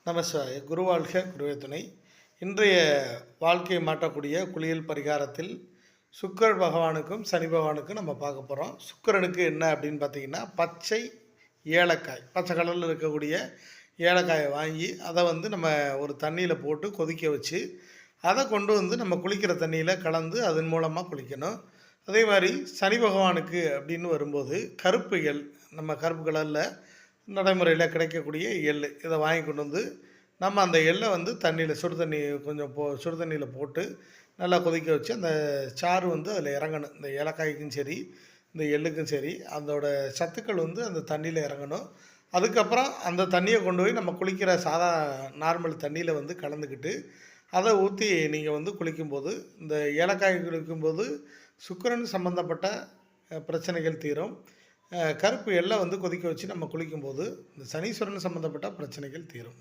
நமசிவாய குரு வாழ்க குருவே துணை. இன்றைய வாழ்க்கையை மாற்றக்கூடிய குளியல் பரிகாரத்தில் சுக்கிர பகவானுக்கும் சனி பகவானுக்கும் நம்ம பார்க்க போகிறோம். சுக்கிரனுக்கு என்ன அப்படின்னு பார்த்தீங்கன்னா, பச்சை ஏலக்காய், பச்சை கலரில் இருக்கக்கூடிய ஏலக்காயை வாங்கி அதை நம்ம ஒரு தண்ணியில் போட்டு கொதிக்க வச்சு அதை கொண்டு நம்ம குளிக்கிற தண்ணியில் கலந்து அதன் மூலமாக குளிக்கணும். அதே மாதிரி சனி பகவானுக்கு அப்படின்னு வரும்போது கருப்பு எள், நம்ம கருப்பு கலரில் நடைமுறையில் கிடைக்கக்கூடிய எள், இதை வாங்கி கொண்டு நம்ம அந்த எள்ளை தண்ணியில் சுடு தண்ணி கொஞ்சம் சுடு தண்ணியில் போட்டு நல்லா கொதிக்க வச்சு அந்த சாறு அதில் இறங்கணும். இந்த ஏலக்காய்க்கும் சரி இந்த எள்ளுக்கும் சரி அதோட சத்துக்கள் அந்த தண்ணியில் இறங்கணும். அதுக்கப்புறம் அந்த தண்ணியை கொண்டு போய் நம்ம குளிக்கிற சாதா நார்மல் தண்ணியில் கலந்துக்கிட்டு அதை ஊற்றி நீங்கள் குளிக்கும்போது, இந்த ஏலக்காய் குளிக்கும்போது சுக்கிரன் சம்மந்தப்பட்ட பிரச்சனைகள் தீரும். கருப்பு எள்ளை கொதிக்க வச்சு நம்ம குளிக்கும்போது இந்த சனீஸ்வரன் சம்மந்தப்பட்ட பிரச்சனைகள் தீரும்.